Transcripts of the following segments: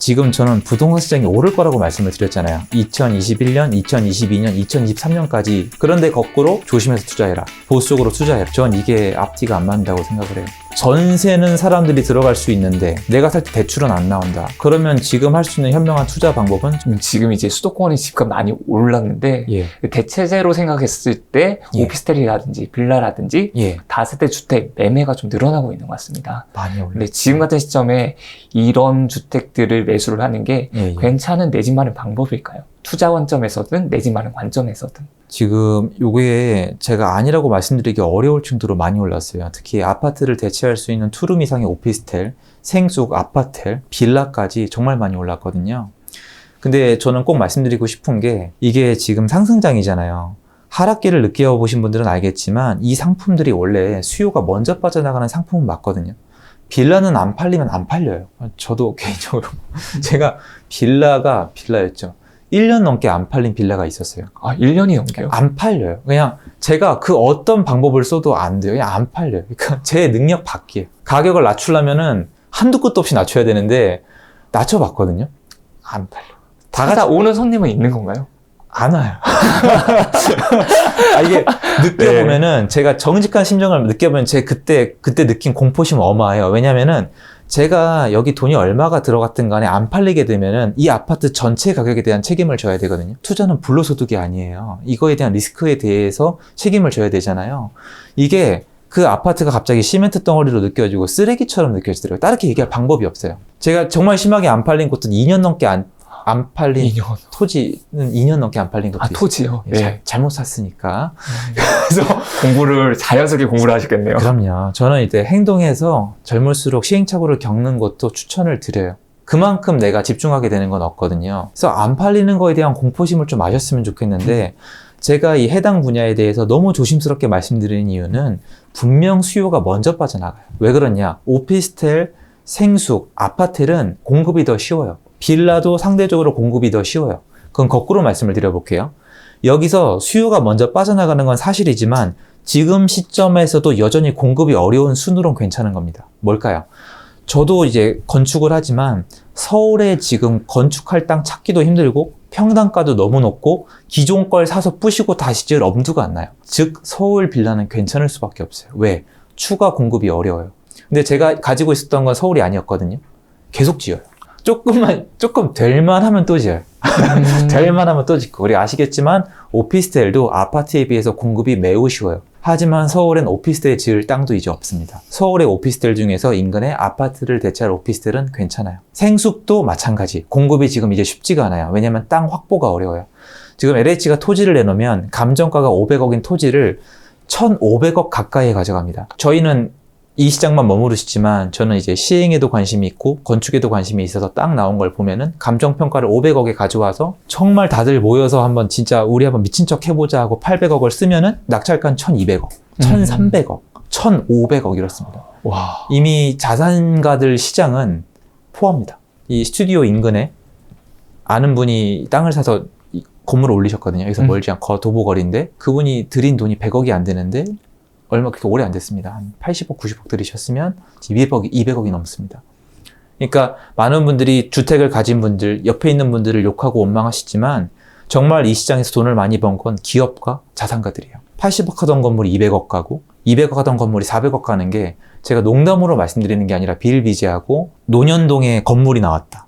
지금 저는 부동산 시장이 오를 거라고 말씀을 드렸잖아요. 2021년, 2022년, 2023년까지. 그런데 거꾸로 조심해서 투자해라. 보수적으로 투자해라. 전 이게 앞뒤가 안 맞는다고 생각을 해요. 전세는 사람들이 들어갈 수 있는데 내가 살 때 대출은 안 나온다. 그러면 지금 할 수 있는 현명한 투자 방법은? 지금 이제 수도권의 집값 많이 올랐는데 예. 대체제로 생각했을 때 예. 오피스텔이라든지 빌라라든지 예. 다세대 주택 매매가 좀 늘어나고 있는 것 같습니다. 많이 올랐어요. 근데 지금 같은 시점에 이런 주택들을 매수를 하는 게 예, 예. 괜찮은 내 집 마련 방법일까요? 투자 관점에서든 내 집 마련 관점에서든. 지금 요게 제가 아니라고 말씀드리기 어려울 정도로 많이 올랐어요. 특히 아파트를 대체할 수 있는 투룸 이상의 오피스텔, 생숙, 아파텔, 빌라까지 정말 많이 올랐거든요. 근데 저는 꼭 말씀드리고 싶은 게 이게 지금 상승장이잖아요. 하락기를 느껴보신 분들은 알겠지만 이 상품들이 원래 수요가 먼저 빠져나가는 상품은 맞거든요. 빌라는 안 팔리면 안 팔려요. 저도 개인적으로 제가 빌라였죠. 1년 넘게 안 팔린 빌라가 있었어요. 아, 1년이 넘게요? 안 팔려요. 그냥 제가 그 어떤 방법을 써도 안 돼요. 그냥 안 팔려요. 그러니까 제 능력 밖이에요. 가격을 낮추려면은 한두 끝도 없이 낮춰야 되는데 낮춰봤거든요. 안 팔려. 다 같이 오는 손님은 있는 건가요? 안 와요. 이게 느껴보면은 제가 정직한 심정을 느껴보면 제 그때 느낀 공포심은 어마해요. 왜냐면은 제가 여기 돈이 얼마가 들어갔든 간에 안 팔리게 되면은 이 아파트 전체 가격에 대한 책임을 져야 되거든요. 투자는 불로소득이 아니에요. 이거에 대한 리스크에 대해서 책임을 져야 되잖아요. 이게 그 아파트가 갑자기 시멘트 덩어리로 느껴지고 쓰레기처럼 느껴지더라고요. 다르게 얘기할 방법이 없어요. 제가 정말 심하게 안 팔린 곳은 2년 넘게 안 팔린 2년. 토지는 2년 넘게 안 팔린 것도 있어요. 토지요? 네. 잘못 샀으니까. 그래서 자연스럽게 공부를 하시겠네요. 그럼요. 저는 이제 행동해서 젊을수록 시행착오를 겪는 것도 추천을 드려요. 그만큼 내가 집중하게 되는 건 없거든요. 그래서 안 팔리는 거에 대한 공포심을 좀 아셨으면 좋겠는데 제가 이 해당 분야에 대해서 너무 조심스럽게 말씀드리는 이유는 분명 수요가 먼저 빠져나가요. 왜 그러냐? 오피스텔, 생숙, 아파텔은 공급이 더 쉬워요. 빌라도 상대적으로 공급이 더 쉬워요. 그건 거꾸로 말씀을 드려볼게요. 여기서 수요가 먼저 빠져나가는 건 사실이지만 지금 시점에서도 여전히 공급이 어려운 순으로는 괜찮은 겁니다. 뭘까요? 저도 이제 건축을 하지만 서울에 지금 건축할 땅 찾기도 힘들고 평당가도 너무 높고 기존 걸 사서 부시고 다시 지을 엄두가 안 나요. 즉 서울 빌라는 괜찮을 수밖에 없어요. 왜? 추가 공급이 어려워요. 근데 제가 가지고 있었던 건 서울이 아니었거든요. 계속 지어요. 조금 될만 하면 또 지어요. 될만 하면 또 짓고. 그리고 아시겠지만 오피스텔도 아파트에 비해서 공급이 매우 쉬워요. 하지만 서울엔 오피스텔 지을 땅도 이제 없습니다. 서울의 오피스텔 중에서 인근에 아파트를 대체할 오피스텔은 괜찮아요. 생숙도 마찬가지. 공급이 지금 이제 쉽지가 않아요. 왜냐면 땅 확보가 어려워요. 지금 LH가 토지를 내놓으면 감정가가 500억인 토지를 1,500억 가까이에 가져갑니다. 저희는 이 시장만 머무르시지만 저는 이제 시행에도 관심이 있고 건축에도 관심이 있어서 딱 나온 걸 보면은 감정평가를 500억에 가져와서 정말 다들 모여서 한번 진짜 우리 한번 미친 척 해보자 하고 800억을 쓰면은 낙찰가는 1,200억, 1,300억, 1,500억 이렇습니다. 와. 이미 자산가들 시장은 포함입니다. 이 스튜디오 인근에 아는 분이 땅을 사서 건물을 올리셨거든요. 여기서 멀지 않고 도보거리인데 그분이 들인 돈이 100억이 안 되는데 얼마 그렇게 오래 안 됐습니다. 한 80억, 90억 들이셨으면 200억이 넘습니다. 그러니까 많은 분들이 주택을 가진 분들, 옆에 있는 분들을 욕하고 원망하시지만 정말 이 시장에서 돈을 많이 번 건 기업과 자산가들이에요. 80억 하던 건물이 200억 가고 200억 하던 건물이 400억 가는 게 제가 농담으로 말씀드리는 게 아니라 비일비재하고 논현동에 건물이 나왔다.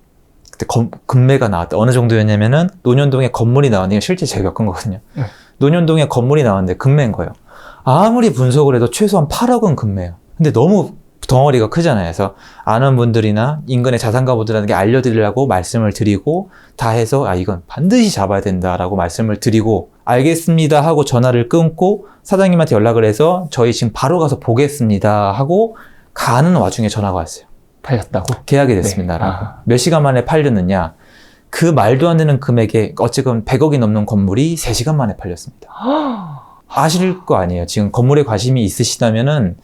그때 금매가 나왔다. 어느 정도였냐면은 논현동에 건물이 나왔는데 실제 제가 겪은 거거든요. 논현동에 건물이 나왔는데 금매인 거예요. 아무리 분석을 해도 최소한 8억은 금매예요. 근데 너무 덩어리가 크잖아요. 그래서 아는 분들이나 인근의 자산가분들에게 알려드리려고 말씀을 드리고 다 해서 이건 반드시 잡아야 된다라고 말씀을 드리고 알겠습니다 하고 전화를 끊고 사장님한테 연락을 해서 저희 지금 바로 가서 보겠습니다 하고 가는 와중에 전화가 왔어요. 팔렸다고? 계약이 됐습니다. 라고. 몇 시간 만에 팔렸느냐? 그 말도 안 되는 금액에 어쨌든 100억이 넘는 건물이 3시간 만에 팔렸습니다. 아실 거 아니에요. 지금 건물에 관심이 있으시다면은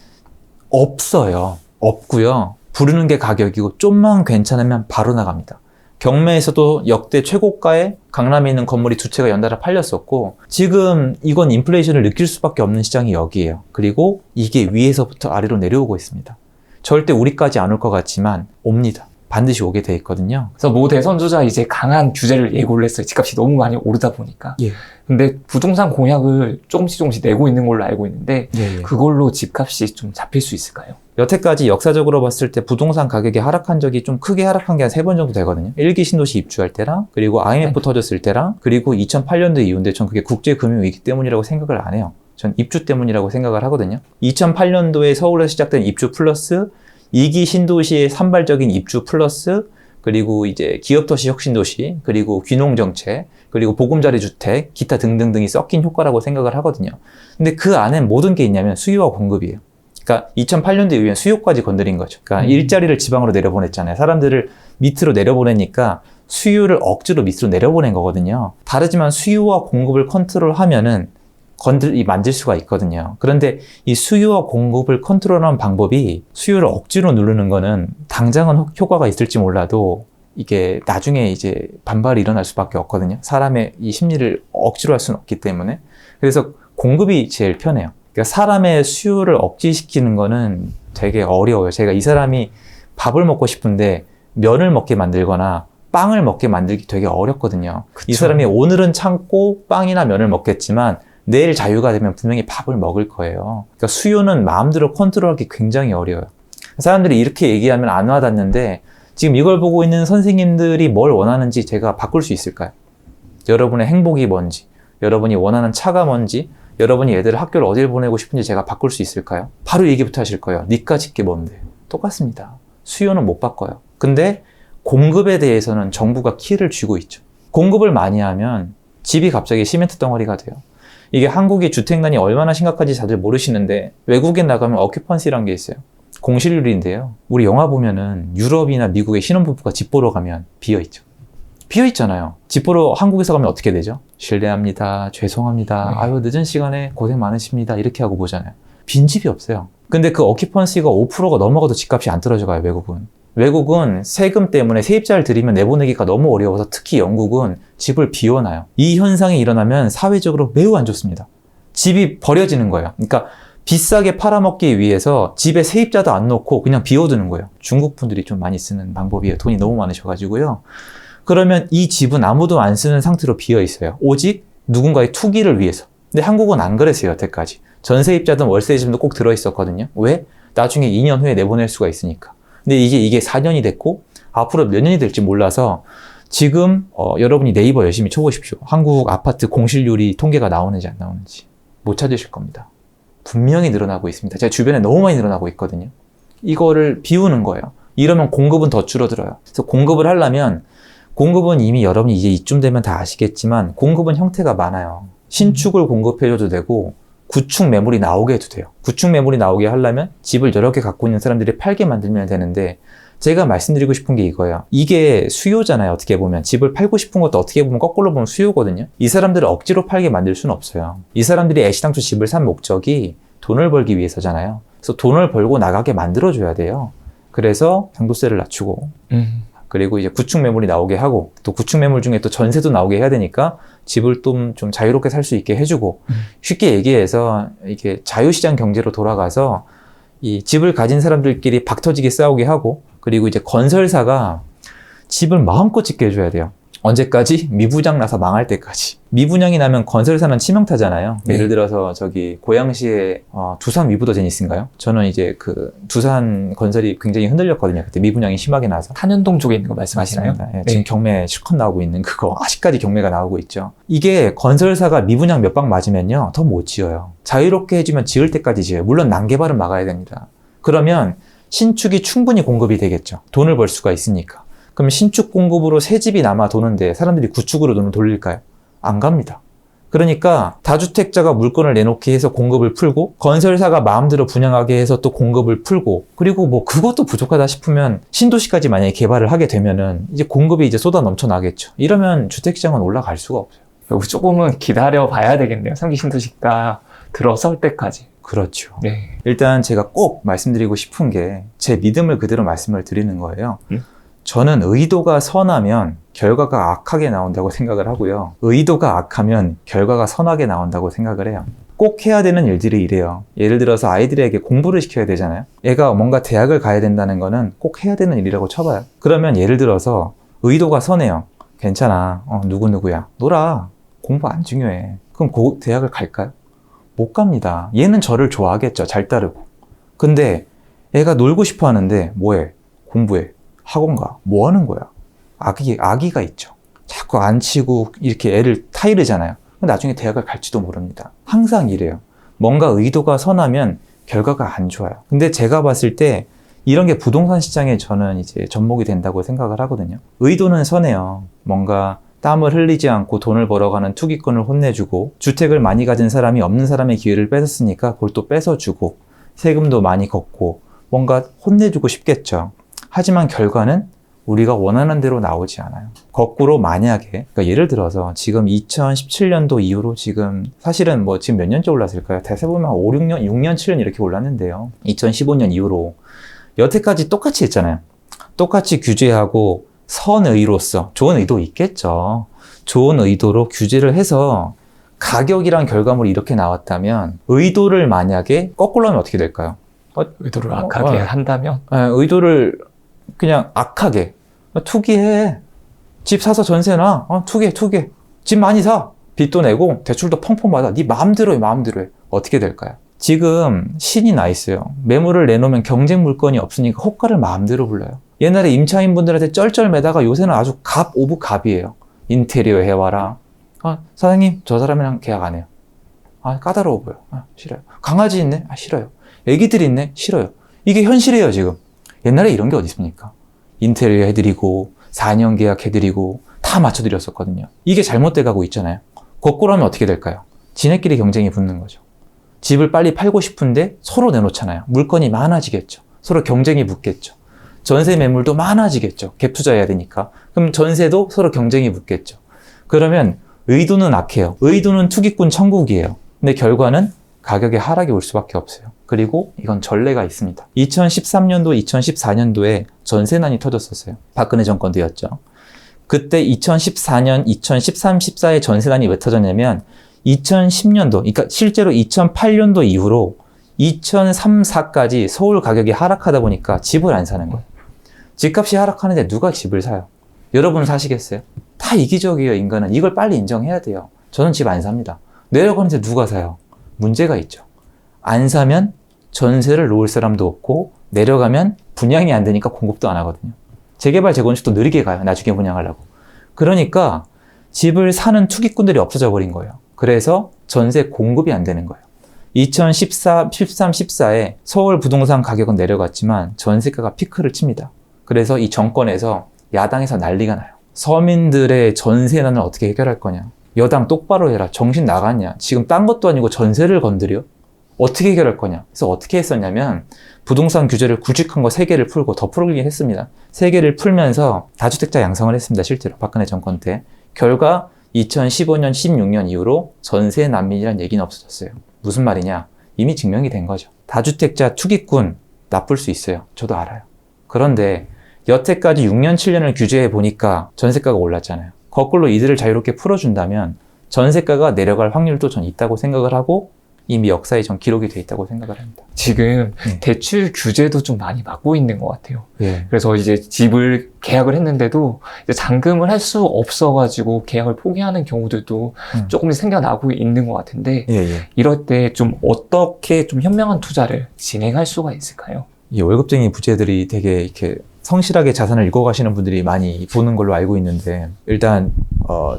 없어요. 없고요. 부르는 게 가격이고 좀만 괜찮으면 바로 나갑니다. 경매에서도 역대 최고가에 강남에 있는 건물이 2채가 연달아 팔렸었고 지금 이건 인플레이션을 느낄 수밖에 없는 시장이 여기예요. 그리고 이게 위에서부터 아래로 내려오고 있습니다. 절대 우리까지 안 올 것 같지만 옵니다. 반드시 오게 돼 있거든요. 그래서 모 대선주자 이제 강한 규제를 예고를 했어요. 집값이 너무 많이 오르다 보니까. 예. 근데 부동산 공약을 조금씩 내고 있는 걸로 알고 있는데 예, 예. 그걸로 집값이 좀 잡힐 수 있을까요? 여태까지 역사적으로 봤을 때 부동산 가격이 하락한 적이 좀 크게 하락한 게 한 3번 정도 되거든요. 1기 신도시 입주할 때랑, 그리고 IMF 터졌을 때랑, 그리고 2008년도 이후인데 전 그게 국제금융위기 때문이라고 생각을 안 해요. 전 입주 때문이라고 생각을 하거든요. 2008년도에 서울에서 시작된 입주 플러스 2기 신도시의 산발적인 입주 플러스, 그리고 이제 기업도시 혁신도시, 그리고 귀농정책, 그리고 보금자리 주택, 기타 등등등이 섞인 효과라고 생각을 하거든요. 근데 그 안엔 모든 게 있냐면 수요와 공급이에요. 그러니까 2008년도 이후엔 수요까지 건드린 거죠. 그러니까 일자리를 지방으로 내려보냈잖아요. 사람들을 밑으로 내려보내니까 수요를 억지로 밑으로 내려보낸 거거든요. 다르지만 수요와 공급을 컨트롤하면은 만질 수가 있거든요. 그런데 이 수요와 공급을 컨트롤하는 방법이 수요를 억지로 누르는 거는 당장은 효과가 있을지 몰라도 이게 나중에 이제 반발이 일어날 수밖에 없거든요. 사람의 이 심리를 억지로 할 수는 없기 때문에. 그래서 공급이 제일 편해요. 그러니까 사람의 수요를 억제시키는 거는 되게 어려워요. 제가 이 사람이 밥을 먹고 싶은데 면을 먹게 만들거나 빵을 먹게 만들기 되게 어렵거든요. 그쵸. 이 사람이 오늘은 참고 빵이나 면을 먹겠지만 내일 자유가 되면 분명히 밥을 먹을 거예요. 그러니까 수요는 마음대로 컨트롤하기 굉장히 어려워요. 사람들이 이렇게 얘기하면 안 와닿는데 지금 이걸 보고 있는 선생님들이 뭘 원하는지 제가 바꿀 수 있을까요? 여러분의 행복이 뭔지, 여러분이 원하는 차가 뭔지, 여러분이 애들을 학교를 어딜 보내고 싶은지 제가 바꿀 수 있을까요? 바로 얘기부터 하실 거예요. 니까 짓게 뭔데? 똑같습니다. 수요는 못 바꿔요. 근데 공급에 대해서는 정부가 키를 쥐고 있죠. 공급을 많이 하면 집이 갑자기 시멘트 덩어리가 돼요. 이게 한국의 주택난이 얼마나 심각한지 다들 모르시는데 외국에 나가면 어큐펀시라는 게 있어요. 공실률인데요. 우리 영화 보면은 유럽이나 미국의 신혼부부가 집 보러 가면 비어있죠. 비어있잖아요. 집 보러 한국에서 가면 어떻게 되죠? 실례합니다. 죄송합니다. 네. 아유, 늦은 시간에 고생 많으십니다. 이렇게 하고 보잖아요. 빈집이 없어요. 근데 그 어큐펀시가 5%가 넘어가도 집값이 안 떨어져 가요, 외국은. 외국은 세금 때문에 세입자를 들이면 내보내기가 너무 어려워서 특히 영국은 집을 비워놔요. 이 현상이 일어나면 사회적으로 매우 안 좋습니다. 집이 버려지는 거예요. 그러니까 비싸게 팔아먹기 위해서 집에 세입자도 안 놓고 그냥 비워두는 거예요. 중국 분들이 좀 많이 쓰는 방법이에요. 돈이 너무 많으셔가지고요. 그러면 이 집은 아무도 안 쓰는 상태로 비어 있어요. 오직 누군가의 투기를 위해서. 근데 한국은 안 그랬어요, 여태까지. 전세입자든 월세집도 꼭 들어있었거든요. 왜? 나중에 2년 후에 내보낼 수가 있으니까. 근데 이게 4년이 됐고 앞으로 몇 년이 될지 몰라서 지금 여러분이 네이버 열심히 쳐보십시오. 한국 아파트 공실률이 통계가 나오는지 안 나오는지 못 찾으실 겁니다. 분명히 늘어나고 있습니다. 제가 주변에 너무 많이 늘어나고 있거든요. 이거를 비우는 거예요. 이러면 공급은 더 줄어들어요. 그래서 공급을 하려면 공급은 이미 여러분이 이제 이쯤 되면 다 아시겠지만 공급은 형태가 많아요. 신축을 공급해줘도 되고 구축 매물이 나오게 해도 돼요. 구축 매물이 나오게 하려면 집을 여러 개 갖고 있는 사람들이 팔게 만들면 되는데 제가 말씀드리고 싶은 게 이거예요. 이게 수요잖아요. 어떻게 보면 집을 팔고 싶은 것도 어떻게 보면 거꾸로 보면 수요거든요. 이 사람들을 억지로 팔게 만들 수는 없어요. 이 사람들이 애시당초 집을 산 목적이 돈을 벌기 위해서잖아요. 그래서 돈을 벌고 나가게 만들어줘야 돼요. 그래서 양도세를 낮추고 그리고 이제 구축 매물이 나오게 하고 또 구축 매물 중에 또 전세도 나오게 해야 되니까 집을 좀 자유롭게 살 수 있게 해주고 쉽게 얘기해서 이게 자유시장 경제로 돌아가서 이 집을 가진 사람들끼리 박터지게 싸우게 하고 그리고 이제 건설사가 집을 마음껏 짓게 해줘야 돼요. 언제까지? 미분양 나서 망할 때까지. 미분양이 나면 건설사는 치명타잖아요. 네. 예를 들어서 저기 고양시에 두산 위브더제니스인가요? 저는 이제 그 두산 건설이 굉장히 흔들렸거든요. 그때 미분양이 심하게 나서. 탄현동 쪽에 있는 거 말씀하시나요? 맞습니다. 예, 지금 경매 실컷 나오고 있는 그거 아직까지 경매가 나오고 있죠. 이게 건설사가 미분양 몇 방 맞으면요 더 못 지어요. 자유롭게 해주면 지을 때까지 지어요. 물론 난개발은 막아야 됩니다. 그러면 신축이 충분히 공급이 되겠죠. 돈을 벌 수가 있으니까. 그럼 신축 공급으로 새 집이 남아 도는데 사람들이 구축으로 돈을 돌릴까요? 안 갑니다. 그러니까 다주택자가 물건을 내놓게 해서 공급을 풀고 건설사가 마음대로 분양하게 해서 또 공급을 풀고 그리고 뭐 그것도 부족하다 싶으면 신도시까지 만약에 개발을 하게 되면은 이제 공급이 이제 쏟아 넘쳐 나겠죠. 이러면 주택시장은 올라갈 수가 없어요. 여기 조금은 기다려 봐야 되겠네요. 3기 신도시가 들어설 때까지. 그렇죠. 네. 일단 제가 꼭 말씀드리고 싶은 게 제 믿음을 그대로 말씀을 드리는 거예요. 저는 의도가 선하면 결과가 악하게 나온다고 생각을 하고요. 의도가 악하면 결과가 선하게 나온다고 생각을 해요. 꼭 해야 되는 일들이 이래요. 예를 들어서 아이들에게 공부를 시켜야 되잖아요. 애가 뭔가 대학을 가야 된다는 거는 꼭 해야 되는 일이라고 쳐봐요. 그러면 예를 들어서 의도가 선해요. 괜찮아. 누구누구야. 놀아. 공부 안 중요해. 그럼 대학을 갈까요? 못 갑니다. 얘는 저를 좋아하겠죠. 잘 따르고. 근데 애가 놀고 싶어 하는데 뭐해? 공부해. 학원 가. 뭐 하는 거야? 아기가 있죠. 자꾸 안 치고 이렇게 애를 타이르잖아요. 나중에 대학을 갈지도 모릅니다. 항상 이래요. 뭔가 의도가 선하면 결과가 안 좋아요. 근데 제가 봤을 때 이런 게 부동산 시장에 저는 이제 접목이 된다고 생각을 하거든요. 의도는 선해요. 뭔가 땀을 흘리지 않고 돈을 벌어가는 투기꾼을 혼내주고, 주택을 많이 가진 사람이 없는 사람의 기회를 뺏었으니까 그걸 또 뺏어주고, 세금도 많이 걷고 뭔가 혼내주고 싶겠죠. 하지만 결과는 우리가 원하는 대로 나오지 않아요. 거꾸로 만약에, 그러니까 예를 들어서 지금 2017년도 이후로 지금 사실은 뭐 지금 몇 년째 올랐을까요? 대세 보면 5, 6년, 6년, 7년 이렇게 올랐는데요. 2015년 이후로 여태까지 똑같이 했잖아요. 똑같이 규제하고 선의로서, 좋은 의도 있겠죠. 좋은 의도로 규제를 해서 가격이랑 결과물이 이렇게 나왔다면 의도를 만약에 거꾸로 하면 어떻게 될까요? 의도를 악하게 한다면? 의도를 그냥 악하게 투기해. 집 사서 전세 놔. 투기해. 집 많이 사. 빚도 내고 대출도 펑펑 받아. 네 마음대로 해. 어떻게 될까요? 지금 신이 나 있어요. 매물을 내놓으면 경쟁 물건이 없으니까 호가를 마음대로 불러요. 옛날에 임차인분들한테 쩔쩔매다가 요새는 아주 갑 오브 갑이에요. 인테리어 해와라. 사장님 저 사람이랑 계약 안 해요. 까다로워 보여. 싫어요. 강아지 있네? 싫어요. 애기들 있네? 싫어요. 이게 현실이에요 지금. 옛날에 이런 게 어디 있습니까? 인테리어 해드리고 4년 계약 해드리고 다 맞춰드렸었거든요. 이게 잘못돼 가고 있잖아요. 거꾸로 하면 어떻게 될까요? 지네끼리 경쟁이 붙는 거죠. 집을 빨리 팔고 싶은데 서로 내놓잖아요. 물건이 많아지겠죠. 서로 경쟁이 붙겠죠. 전세 매물도 많아지겠죠. 갭 투자해야 되니까. 그럼 전세도 서로 경쟁이 붙겠죠. 그러면 의도는 악해요. 의도는 투기꾼 천국이에요. 근데 결과는 가격의 하락이 올 수밖에 없어요. 그리고 이건 전례가 있습니다. 2013년도, 2014년도에 전세난이 터졌었어요. 박근혜 정권 때였죠. 그때 2014년, 2013, 14에 전세난이 왜 터졌냐면 2010년도, 그러니까 실제로 2008년도 이후로 2003, 4까지 서울 가격이 하락하다 보니까 집을 안 사는 거예요. 집값이 하락하는데 누가 집을 사요? 여러분 사시겠어요? 다 이기적이에요, 인간은. 이걸 빨리 인정해야 돼요. 저는 집 안 삽니다. 내려가는데 누가 사요? 문제가 있죠. 안 사면 전세를 놓을 사람도 없고 내려가면 분양이 안 되니까 공급도 안 하거든요. 재개발, 재건축도 느리게 가요. 나중에 분양하려고. 그러니까 집을 사는 투기꾼들이 없어져 버린 거예요. 그래서 전세 공급이 안 되는 거예요. 2014, 13, 14에 서울 부동산 가격은 내려갔지만 전세가가 피크를 칩니다. 그래서 이 정권에서 야당에서 난리가 나요. 서민들의 전세난을 어떻게 해결할 거냐. 여당 똑바로 해라. 정신 나갔냐. 지금 딴 것도 아니고 전세를 건드려? 어떻게 해결할 거냐. 그래서 어떻게 했었냐면 부동산 규제를 굵직한 거 3개를 풀고 더 풀긴 했습니다. 3개를 풀면서 다주택자 양성을 했습니다. 실제로 박근혜 정권 때. 결과 2015년, 16년 이후로 전세 난민이라는 얘기는 없어졌어요. 무슨 말이냐? 이미 증명이 된 거죠. 다주택자 투기꾼 나쁠 수 있어요. 저도 알아요. 그런데 여태까지 6년, 7년을 규제해 보니까 전세가가 올랐잖아요. 거꾸로 이들을 자유롭게 풀어준다면 전세가가 내려갈 확률도 전 있다고 생각을 하고 이미 역사에 전 기록이 돼 있다고 생각을 합니다. 지금 대출 규제도 좀 많이 막고 있는 것 같아요. 예. 그래서 이제 집을 계약을 했는데도 이제 잔금을 할 수 없어가지고 계약을 포기하는 경우들도 조금씩 생겨나고 있는 것 같은데 이럴 때 좀 어떻게 좀 현명한 투자를 진행할 수가 있을까요? 이 월급쟁이 부자들이 되게 이렇게 성실하게 자산을 읽어가시는 분들이 많이 보는 걸로 알고 있는데 일단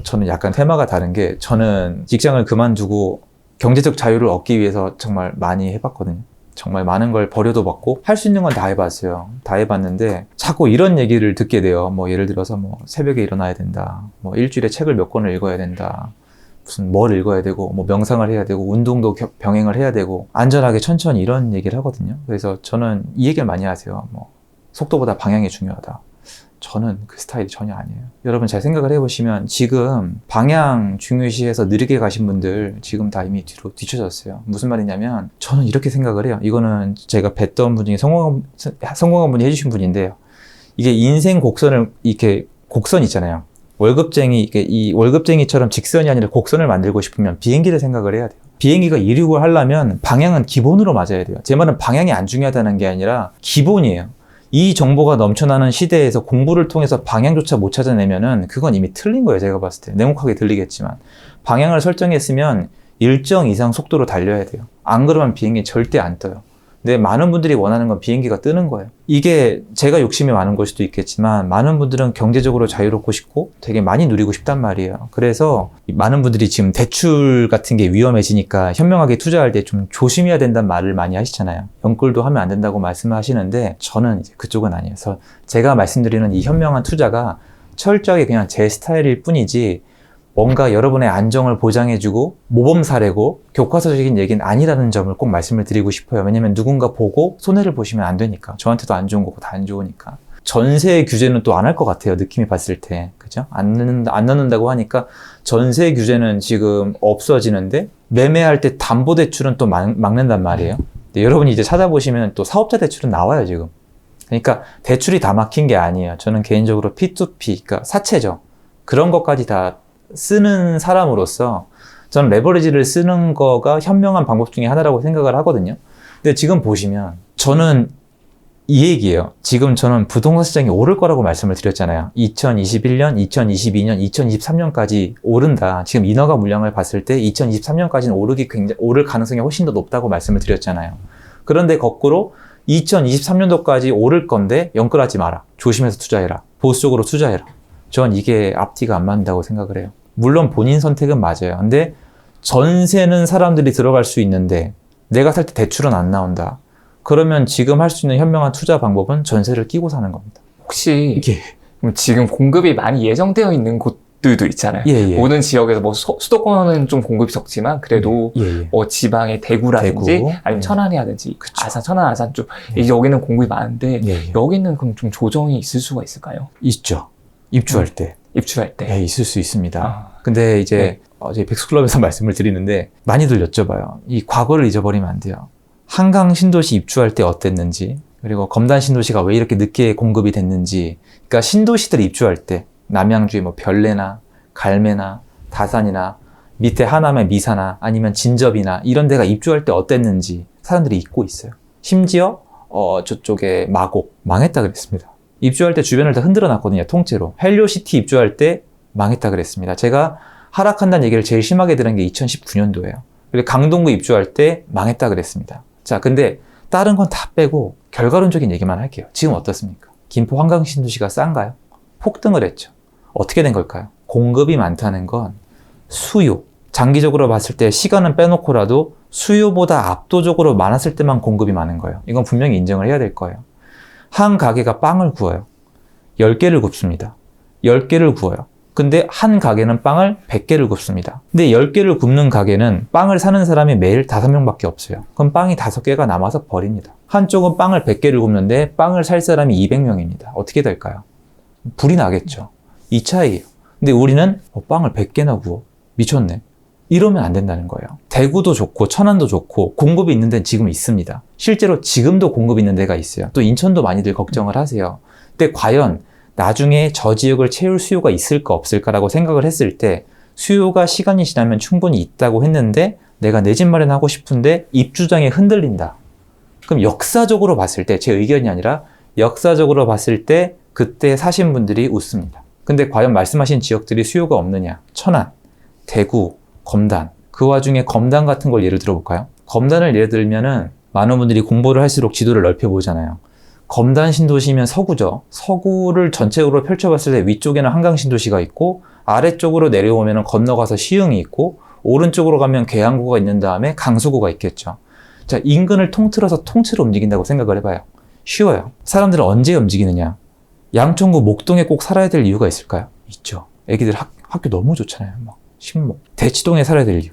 저는 약간 테마가 다른 게 저는 직장을 그만두고 경제적 자유를 얻기 위해서 정말 많이 해봤거든요. 정말 많은 걸 버려도 받고 할 수 있는 건 다 해봤어요. 다 해봤는데 자꾸 이런 얘기를 듣게 돼요. 뭐 예를 들어서 뭐 새벽에 일어나야 된다. 뭐 일주일에 책을 몇 권을 읽어야 된다. 무슨 뭘 읽어야 되고 뭐 명상을 해야 되고 운동도 병행을 해야 되고 안전하게 천천히 이런 얘기를 하거든요. 그래서 저는 이 얘기를 많이 하세요. 뭐 속도보다 방향이 중요하다. 저는 그 스타일이 전혀 아니에요. 여러분 잘 생각을 해보시면 지금 방향 중요시해서 느리게 가신 분들 지금 다 이미 뒤로 뒤쳐졌어요. 무슨 말이냐면 저는 이렇게 생각을 해요. 이거는 제가 뵀던 분 중에 성공한 분이 해주신 분인데요. 이게 인생 곡선을 이렇게 곡선 있잖아요. 월급쟁이, 이 월급쟁이처럼 직선이 아니라 곡선을 만들고 싶으면 비행기를 생각을 해야 돼요. 비행기가 이륙을 하려면 방향은 기본으로 맞아야 돼요. 제 말은 방향이 안 중요하다는 게 아니라 기본이에요. 이 정보가 넘쳐나는 시대에서 공부를 통해서 방향조차 못 찾아내면은 그건 이미 틀린 거예요. 제가 봤을 때. 냉혹하게 들리겠지만. 방향을 설정했으면 일정 이상 속도로 달려야 돼요. 안 그러면 비행기 절대 안 떠요. 근데 많은 분들이 원하는 건 비행기가 뜨는 거예요. 이게 제가 욕심이 많은 걸 수도 있겠지만 많은 분들은 경제적으로 자유롭고 싶고 되게 많이 누리고 싶단 말이에요. 그래서 많은 분들이 지금 대출 같은 게 위험해지니까 현명하게 투자할 때 좀 조심해야 된다는 말을 많이 하시잖아요. 연끌도 하면 안 된다고 말씀하시는데 저는 이제 그쪽은 아니에요. 그래서 제가 말씀드리는 이 현명한 투자가 철저하게 그냥 제 스타일일 뿐이지 뭔가 여러분의 안정을 보장해주고 모범 사례고 교과서적인 얘기는 아니라는 점을 꼭 말씀을 드리고 싶어요. 왜냐면 누군가 보고 손해를 보시면 안 되니까. 저한테도 안 좋은 거고 다 안 좋으니까. 전세 규제는 또 안 할 것 같아요. 느낌이 봤을 때. 그죠? 안 넣는다고 하니까 전세 규제는 지금 없어지는데 매매할 때 담보대출은 또 막는단 말이에요. 근데 여러분이 이제 찾아보시면 또 사업자 대출은 나와요, 지금. 그러니까 대출이 다 막힌 게 아니에요. 저는 개인적으로 P2P, 그러니까 사채죠. 그런 것까지 다 쓰는 사람으로서 저는 레버리지를 쓰는 거가 현명한 방법 중에 하나라고 생각을 하거든요. 근데 지금 보시면 저는 이 얘기예요. 지금 저는 부동산 시장이 오를 거라고 말씀을 드렸잖아요. 2021년, 2022년, 2023년까지 오른다. 지금 인허가 물량을 봤을 때 2023년까지는 오를 가능성이 훨씬 더 높다고 말씀을 드렸잖아요. 그런데 거꾸로 2023년도까지 오를 건데 연끌하지 마라. 조심해서 투자해라. 보수적으로 투자해라. 전 이게 앞뒤가 안 맞는다고 생각을 해요. 물론 본인 선택은 맞아요. 근데 전세는 사람들이 들어갈 수 있는데 내가 살 때 대출은 안 나온다. 그러면 지금 할 수 있는 현명한 투자 방법은 전세를 끼고 사는 겁니다. 혹시 이게 지금 공급이 많이 예정되어 있는 곳들도 있잖아요. 모든 지역에서 뭐 수도권은 좀 공급이 적지만 그래도 뭐 지방의 대구라든지 대구. 아니면 천안이라든지 그쵸. 아산, 천안, 아산 쪽 여기는 공급이 많은데 여기는 그럼 좀 조정이 있을 수가 있을까요? 있죠. 입주할 때. 입주할 때. 네, 있을 수 있습니다. 근데 이제 저희 백수클럽에서 말씀을 드리는데 많이들 여쭤봐요. 이 과거를 잊어버리면 안 돼요. 한강 신도시 입주할 때 어땠는지, 그리고 검단 신도시가 왜 이렇게 늦게 공급이 됐는지, 그러니까 신도시들 입주할 때 남양주의 뭐 별내나 갈매나 다산이나 밑에 하남의 미사나 아니면 진접이나 이런 데가 입주할 때 어땠는지 사람들이 잊고 있어요. 심지어 저쪽에 마곡 망했다 그랬습니다. 입주할 때 주변을 다 흔들어 놨거든요. 통째로. 헬리오시티 입주할 때 망했다 그랬습니다. 제가 하락한다는 얘기를 제일 심하게 들은 게 2019년도예요. 그리고 강동구 입주할 때 망했다 그랬습니다. 자, 근데 다른 건 다 빼고 결과론적인 얘기만 할게요. 지금 어떻습니까? 김포 한강 신도시가 싼가요? 폭등을 했죠. 어떻게 된 걸까요? 공급이 많다는 건 수요. 장기적으로 봤을 때 시간은 빼놓고라도 수요보다 압도적으로 많았을 때만 공급이 많은 거예요. 이건 분명히 인정을 해야 될 거예요. 한 가게가 빵을 구워요. 10개를 굽습니다. 10개를 구워요. 근데 한 가게는 빵을 100개를 굽습니다. 근데 10개를 굽는 가게는 빵을 사는 사람이 매일 5명밖에 없어요. 그럼 빵이 5개가 남아서 버립니다. 한쪽은 빵을 100개를 굽는데 빵을 살 사람이 200명입니다. 어떻게 될까요? 불이 나겠죠. 이 차이예요. 근데 우리는 빵을 100개나 구워. 미쳤네. 이러면 안 된다는 거예요. 대구도 좋고 천안도 좋고 공급이 있는 데는 지금 있습니다. 실제로 지금도 공급이 있는 데가 있어요. 또 인천도 많이들 걱정을 하세요. 근데 과연 나중에 저 지역을 채울 수요가 있을까 없을까라고 생각을 했을 때 수요가 시간이 지나면 충분히 있다고 했는데 내가 내 집 마련하고 싶은데 입주장에 흔들린다. 그럼 역사적으로 봤을 때 제 의견이 아니라 역사적으로 봤을 때 그때 사신 분들이 웃습니다. 근데 과연 말씀하신 지역들이 수요가 없느냐? 천안, 대구, 검단. 그 와중에 검단 같은 걸 예를 들어볼까요? 검단을 예를 들면은 많은 분들이 공부를 할수록 지도를 넓혀보잖아요. 검단 신도시면 서구죠. 서구를 전체적으로 펼쳐봤을 때 위쪽에는 한강 신도시가 있고 아래쪽으로 내려오면 건너가서 시흥이 있고 오른쪽으로 가면 계양구가 있는 다음에 강서구가 있겠죠. 자, 인근을 통틀어서 통째로 움직인다고 생각을 해봐요. 쉬워요. 사람들은 언제 움직이느냐? 양천구 목동에 꼭 살아야 될 이유가 있을까요? 있죠. 애기들 학교 너무 좋잖아요. 막 신목. 대치동에 살아야 될 이유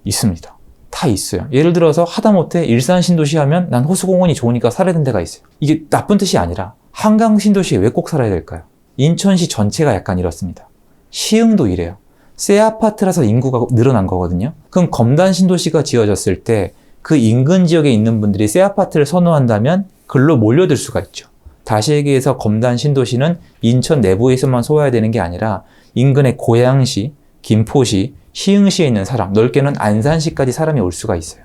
있습니다. 다 있어요. 예를 들어서 하다못해 일산 신도시 하면 난 호수공원이 좋으니까 살아야 되는 데가 있어요. 이게 나쁜 뜻이 아니라 한강 신도시에 왜 꼭 살아야 될까요? 인천시 전체가 약간 이렇습니다. 시흥도 이래요. 새 아파트라서 인구가 늘어난 거거든요. 그럼 검단 신도시가 지어졌을 때 그 인근 지역에 있는 분들이 새 아파트를 선호한다면 글로 몰려들 수가 있죠. 다시 얘기해서 검단 신도시는 인천 내부에서만 소화해야 되는 게 아니라 인근의 고양시, 김포시, 시흥시에 있는 사람, 넓게는 안산시까지 사람이 올 수가 있어요.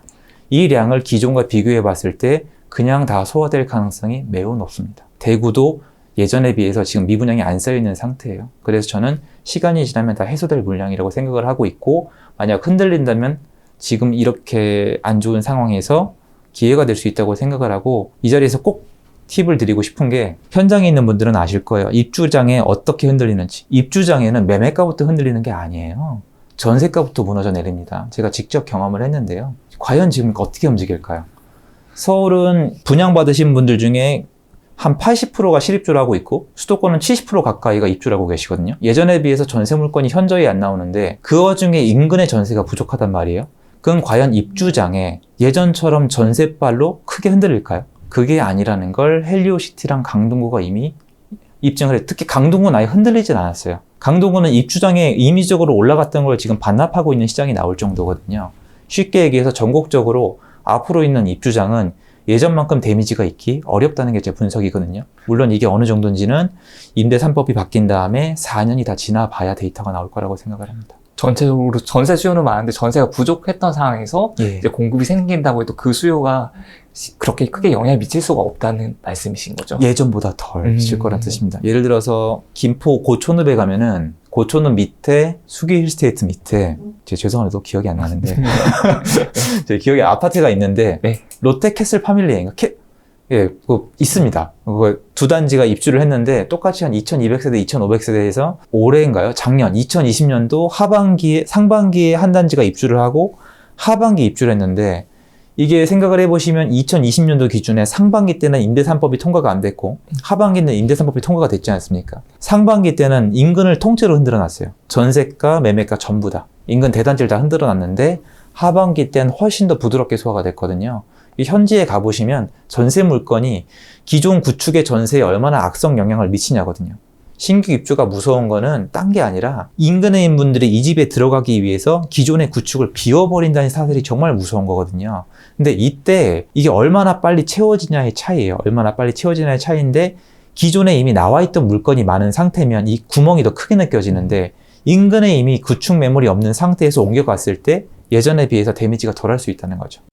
이 량을 기존과 비교해 봤을 때 그냥 다 소화될 가능성이 매우 높습니다. 대구도 예전에 비해서 지금 미분양이 안 쌓여 있는 상태예요. 그래서 저는 시간이 지나면 다 해소될 물량이라고 생각을 하고 있고, 만약 흔들린다면 지금 이렇게 안 좋은 상황에서 기회가 될 수 있다고 생각을 하고, 이 자리에서 꼭 팁을 드리고 싶은 게, 현장에 있는 분들은 아실 거예요. 입주장에 어떻게 흔들리는지. 입주장에는 매매가부터 흔들리는 게 아니에요. 전세가부터 무너져 내립니다. 제가 직접 경험을 했는데요. 과연 지금 어떻게 움직일까요? 서울은 분양받으신 분들 중에 한 80%가 실입주를 하고 있고, 수도권은 70% 가까이가 입주를 하고 계시거든요. 예전에 비해서 전세 물건이 현저히 안 나오는데, 그 와중에 인근의 전세가 부족하단 말이에요. 그럼 과연 입주장에 예전처럼 전세발로 크게 흔들릴까요? 그게 아니라는 걸 헬리오시티랑 강동구가 이미 입증을 해요. 특히 강동구는 아예 흔들리진 않았어요. 강동구는 입주장에 임의적으로 올라갔던 걸 지금 반납하고 있는 시장이 나올 정도거든요. 쉽게 얘기해서 전국적으로 앞으로 있는 입주장은 예전만큼 데미지가 있기 어렵다는 게 제 분석이거든요. 물론 이게 어느 정도인지는 임대 3법이 바뀐 다음에 4년이 다 지나봐야 데이터가 나올 거라고 생각을 합니다. 전체적으로 전세 수요는 많은데 전세가 부족했던 상황에서 이제 공급이 생긴다고 해도 그 수요가 그렇게 크게 영향을 미칠 수가 없다는 말씀이신 거죠? 예전보다 덜 미칠 거란 뜻입니다. 예를 들어서 김포 고촌읍에 가면은 고촌읍 밑에 수기 힐스테이트 밑에 죄송해도 기억이 안 나는데 제 기억에 아파트가 있는데 롯데캐슬 파밀리인가? 있습니다. 그거 두 단지가 입주를 했는데 똑같이 한 2200세대, 2500세대에서 올해인가요? 작년 2020년도 상반기에 한 단지가 입주를 하고 하반기 입주를 했는데, 이게 생각을 해보시면 2020년도 기준에 상반기 때는 임대 3법이 통과가 안 됐고 하반기는 임대 3법이 통과가 됐지 않습니까? 상반기 때는 인근을 통째로 흔들어 놨어요. 전세가, 매매가 전부 다. 인근 대단지를 다 흔들어 놨는데 하반기 때는 훨씬 더 부드럽게 소화가 됐거든요. 이 현지에 가보시면 전세 물건이 기존 구축의 전세에 얼마나 악성 영향을 미치냐거든요. 신규 입주가 무서운 거는 딴 게 아니라 인근에 있는 분들이 이 집에 들어가기 위해서 기존의 구축을 비워버린다는 사실이 정말 무서운 거거든요. 근데 이때 이게 얼마나 빨리 채워지냐의 차이예요. 얼마나 빨리 채워지냐의 차이인데, 기존에 이미 나와 있던 물건이 많은 상태면 이 구멍이 더 크게 느껴지는데, 인근에 이미 구축 매물이 없는 상태에서 옮겨갔을 때 예전에 비해서 데미지가 덜할 수 있다는 거죠.